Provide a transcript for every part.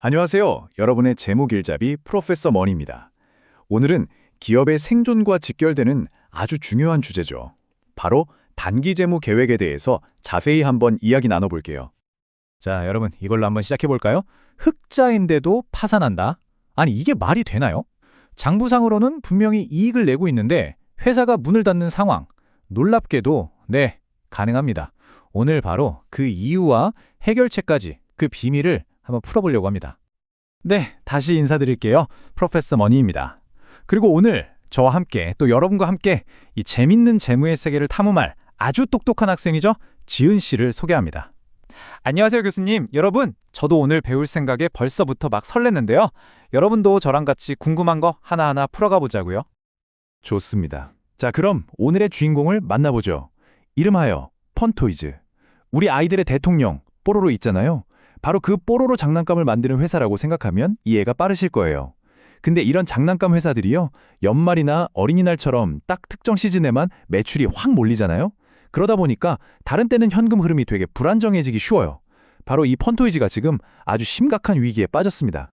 안녕하세요. 여러분의 재무길잡이 프로페서 머니입니다. 오늘은 기업의 생존과 직결되는 아주 중요한 주제죠. 바로 단기 재무 계획에 대해서 자세히 한번 이야기 나눠볼게요. 자, 여러분 이걸로 한번 시작해볼까요? 흑자인데도 파산한다? 아니 이게 말이 되나요? 장부상으로는 분명히 이익을 내고 있는데 회사가 문을 닫는 상황. 놀랍게도 네, 가능합니다. 오늘 바로 그 이유와 해결책까지 그 비밀을 한번 풀어보려고 합니다. 네, 다시 인사드릴게요. 프로페서 머니입니다. 그리고 오늘 저와 함께 또 여러분과 함께 이 재밌는 재무의 세계를 탐험할 아주 똑똑한 학생이죠. 지은 씨를 소개합니다. 안녕하세요, 교수님. 여러분, 저도 오늘 배울 생각에 벌써부터 막 설렜는데요. 여러분도 저랑 같이 궁금한 거 하나하나 풀어가 보자고요. 좋습니다. 자, 그럼 오늘의 주인공을 만나보죠. 이름하여 펀토이즈. 우리 아이들의 대통령, 뽀로로 있잖아요. 바로 그 뽀로로 장난감을 만드는 회사라고 생각하면 이해가 빠르실 거예요. 근데 이런 장난감 회사들이요, 연말이나 어린이날처럼 딱 특정 시즌에만 매출이 확 몰리잖아요. 그러다 보니까 다른 때는 현금 흐름이 되게 불안정해지기 쉬워요. 바로 이 펀토이즈가 지금 아주 심각한 위기에 빠졌습니다.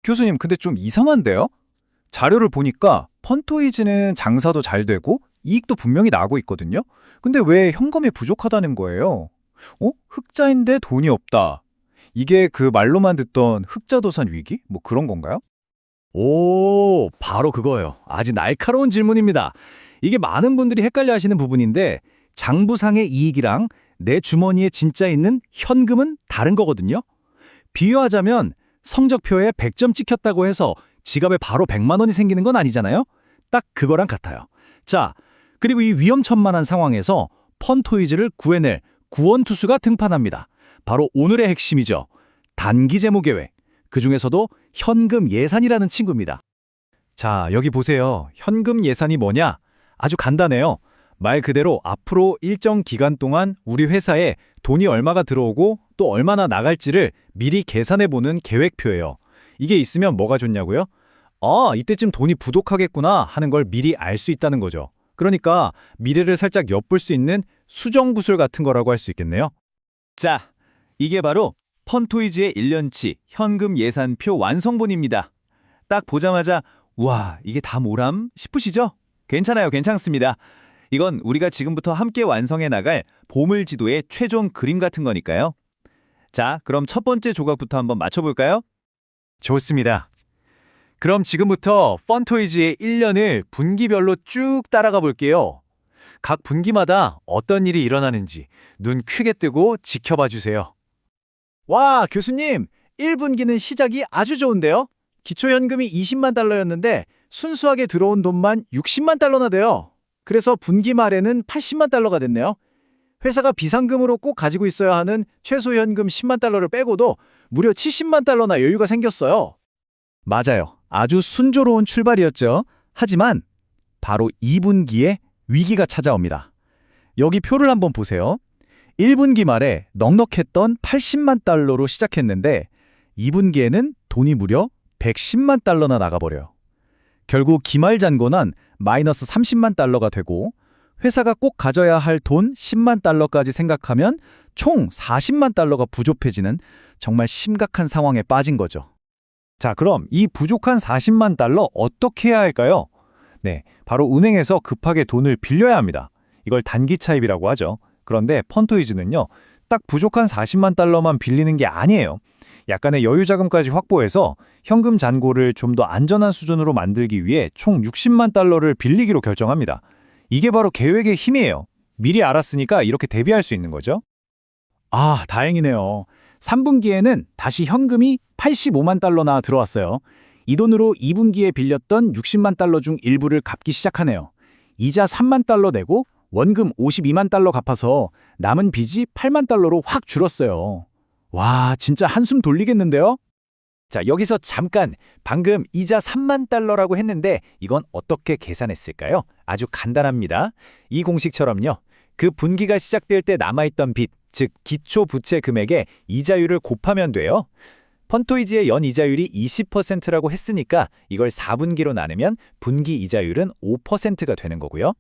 교수님, 근데 좀 이상한데요? 자료를 보니까 펀토이즈는 장사도 잘 되고 이익도 분명히 나고 있거든요? 근데 왜 현금이 부족하다는 거예요? 흑자인데 돈이 없다. 이게 그 말로만 듣던 흑자도산 위기? 뭐 그런 건가요? 오, 바로 그거예요. 아주 날카로운 질문입니다. 이게 많은 분들이 헷갈려 하시는 부분인데 장부상의 이익이랑 내 주머니에 진짜 있는 현금은 다른 거거든요. 비유하자면 성적표에 100점 찍혔다고 해서 지갑에 바로 100만 원이 생기는 건 아니잖아요. 딱 그거랑 같아요. 자, 그리고 이 위험천만한 상황에서 펀토이즈를 구해낼 구원투수가 등판합니다. 바로 오늘의 핵심이죠. 단기 재무 계획. 그중에서도 현금 예산이라는 친구입니다. 자, 여기 보세요. 현금 예산이 뭐냐? 아주 간단해요. 말 그대로 앞으로 일정 기간 동안 우리 회사에 돈이 얼마가 들어오고 또 얼마나 나갈지를 미리 계산해보는 계획표예요. 이게 있으면 뭐가 좋냐고요? 이때쯤 돈이 부족하겠구나 하는 걸 미리 알 수 있다는 거죠. 그러니까 미래를 살짝 엿볼 수 있는 수정구슬 같은 거라고 할 수 있겠네요. 자, 이게 바로 펀토이즈의 1년치 현금 예산표 완성본입니다. 딱 보자마자 와, 이게 다 뭐람 싶으시죠? 괜찮아요, 괜찮습니다. 이건 우리가 지금부터 함께 완성해 나갈 보물지도의 최종 그림 같은 거니까요. 자, 그럼 첫 번째 조각부터 한번 맞춰볼까요? 좋습니다. 그럼 지금부터 펀토이즈의 1년을 분기별로 쭉 따라가 볼게요. 각 분기마다 어떤 일이 일어나는지 눈 크게 뜨고 지켜봐 주세요. 와, 교수님, 1분기는 시작이 아주 좋은데요? 기초현금이 20만 달러였는데 순수하게 들어온 돈만 60만 달러나 돼요. 그래서 분기 말에는 80만 달러가 됐네요. 회사가 비상금으로 꼭 가지고 있어야 하는 최소 현금 10만 달러를 빼고도 무려 70만 달러나 여유가 생겼어요. 맞아요. 아주 순조로운 출발이었죠. 하지만 바로 2분기에 위기가 찾아옵니다. 여기 표를 한번 보세요. 1분기 말에 넉넉했던 80만 달러로 시작했는데 2분기에는 돈이 무려 110만 달러나 나가버려요. 결국 기말 잔고는 마이너스 30만 달러가 되고 회사가 꼭 가져야 할 돈 10만 달러까지 생각하면 총 40만 달러가 부족해지는 정말 심각한 상황에 빠진 거죠. 자, 그럼 이 부족한 40만 달러 어떻게 해야 할까요? 네, 바로 은행에서 급하게 돈을 빌려야 합니다. 이걸 단기 차입이라고 하죠. 그런데 펀토이즈는요, 딱 부족한 40만 달러만 빌리는 게 아니에요. 약간의 여유 자금까지 확보해서 현금 잔고를 좀 더 안전한 수준으로 만들기 위해 총 60만 달러를 빌리기로 결정합니다. 이게 바로 계획의 힘이에요. 미리 알았으니까 이렇게 대비할 수 있는 거죠. 아, 다행이네요. 3분기에는 다시 현금이 85만 달러나 들어왔어요. 이 돈으로 2분기에 빌렸던 60만 달러 중 일부를 갚기 시작하네요. 이자 3만 달러 내고 원금 52만 달러 갚아서 남은 빚이 8만 달러로 확 줄었어요. 와, 진짜 한숨 돌리겠는데요? 자, 여기서 잠깐 방금 이자 3만 달러라고 했는데 이건 어떻게 계산했을까요? 아주 간단합니다. 이 공식처럼요. 그 분기가 시작될 때 남아있던 빚, 즉 기초 부채 금액에 이자율을 곱하면 돼요. 펀토이즈의 연 이자율이 20%라고 했으니까 이걸 4분기로 나누면 분기 이자율은 5%가 되는 거고요.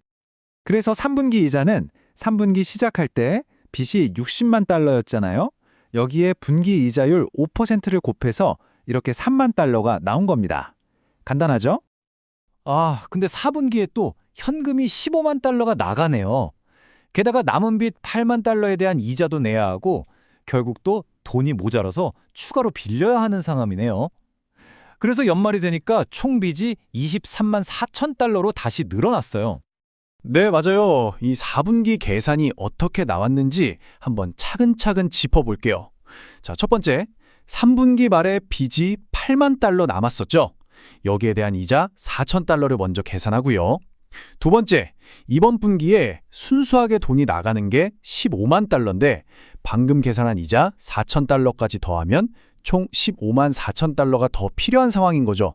그래서 3분기 이자는 3분기 시작할 때 빚이 60만 달러였잖아요. 여기에 분기 이자율 5%를 곱해서 이렇게 3만 달러가 나온 겁니다. 간단하죠? 근데 4분기에 또 현금이 15만 달러가 나가네요. 게다가 남은 빚 8만 달러에 대한 이자도 내야 하고 결국 또 돈이 모자라서 추가로 빌려야 하는 상황이네요. 그래서 연말이 되니까 총 빚이 23만 4천 달러로 다시 늘어났어요. 네, 맞아요. 이 4분기 계산이 어떻게 나왔는지 한번 차근차근 짚어볼게요. 자, 첫 번째, 3분기 말에 빚이 8만 달러 남았었죠. 여기에 대한 이자 4천 달러를 먼저 계산하고요. 두 번째, 이번 분기에 순수하게 돈이 나가는 게 15만 달러인데 방금 계산한 이자 4천 달러까지 더하면 총 15만 4천 달러가 더 필요한 상황인 거죠.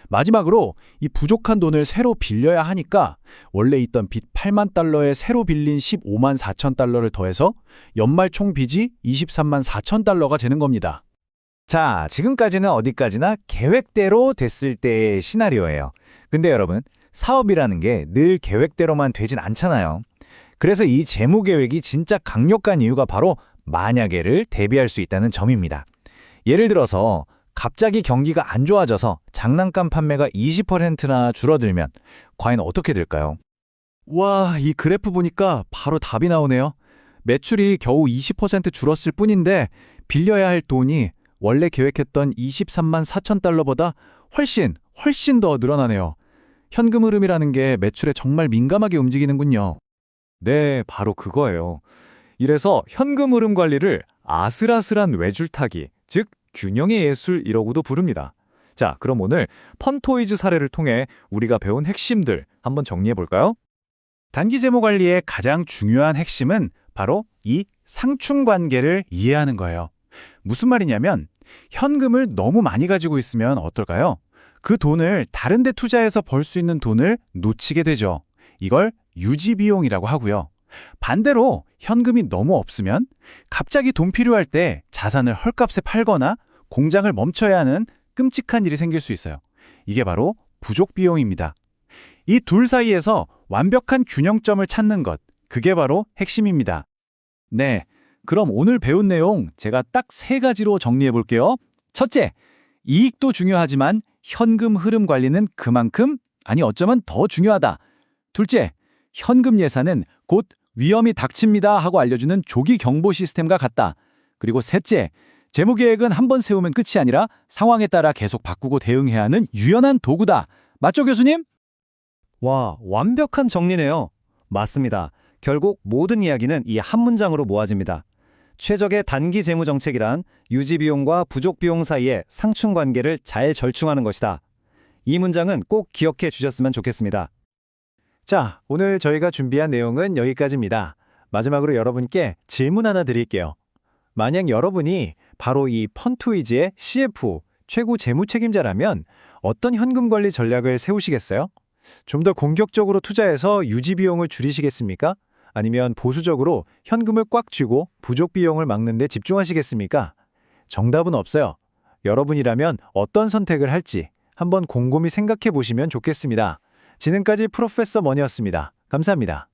마지막으로 이 부족한 돈을 새로 빌려야 하니까 원래 있던 빚 8만 달러에 새로 빌린 15만 4천 달러를 더해서 연말 총 빚이 23만 4천 달러가 되는 겁니다. 자, 지금까지는 어디까지나 계획대로 됐을 때의 시나리오예요. 근데 여러분, 사업이라는 게 늘 계획대로만 되진 않잖아요. 그래서 이 재무 계획이 진짜 강력한 이유가 바로 만약에를 대비할 수 있다는 점입니다. 예를 들어서 갑자기 경기가 안 좋아져서 장난감 판매가 20%나 줄어들면 과연 어떻게 될까요? 와, 이 그래프 보니까 바로 답이 나오네요. 매출이 겨우 20% 줄었을 뿐인데 빌려야 할 돈이 원래 계획했던 23만 4천 달러보다 훨씬 더 늘어나네요. 현금 흐름이라는 게 매출에 정말 민감하게 움직이는군요. 네, 바로 그거예요. 이래서 현금 흐름 관리를 아슬아슬한 외줄타기, 즉 균형의 예술이라고도 부릅니다. 자, 그럼 오늘 펀토이즈 사례를 통해 우리가 배운 핵심들 한번 정리해 볼까요? 단기 재무 관리의 가장 중요한 핵심은 바로 이 상충 관계를 이해하는 거예요. 무슨 말이냐면 현금을 너무 많이 가지고 있으면 어떨까요? 그 돈을 다른 데 투자해서 벌 수 있는 돈을 놓치게 되죠. 이걸 유지 비용이라고 하고요. 반대로 현금이 너무 없으면 갑자기 돈 필요할 때 자산을 헐값에 팔거나 공장을 멈춰야 하는 끔찍한 일이 생길 수 있어요. 이게 바로 부족 비용입니다. 이 둘 사이에서 완벽한 균형점을 찾는 것, 그게 바로 핵심입니다. 네, 그럼 오늘 배운 내용 제가 딱 3가지로 정리해 볼게요. 첫째, 이익도 중요하지만 현금 흐름 관리는 그만큼, 아니 어쩌면 더 중요하다. 둘째, 현금 예산은 곧 위험이 닥칩니다 하고 알려주는 조기 경보 시스템과 같다. 그리고 셋째, 재무계획은 한번 세우면 끝이 아니라 상황에 따라 계속 바꾸고 대응해야 하는 유연한 도구다. 맞죠, 교수님? 와, 완벽한 정리네요. 맞습니다. 결국 모든 이야기는 이 한 문장으로 모아집니다. 최적의 단기 재무 정책이란 유지 비용과 부족 비용 사이의 상충 관계를 잘 절충하는 것이다. 이 문장은 꼭 기억해 주셨으면 좋겠습니다. 자, 오늘 저희가 준비한 내용은 여기까지입니다. 마지막으로 여러분께 질문 하나 드릴게요. 만약 여러분이 바로 이 펀토이즈의 CFO, 최고 재무 책임자라면 어떤 현금 관리 전략을 세우시겠어요? 좀 더 공격적으로 투자해서 유지 비용을 줄이시겠습니까? 아니면 보수적으로 현금을 꽉 쥐고 부족 비용을 막는 데 집중하시겠습니까? 정답은 없어요. 여러분이라면 어떤 선택을 할지 한번 곰곰이 생각해 보시면 좋겠습니다. 지금까지 프로페서 머니였습니다. 감사합니다.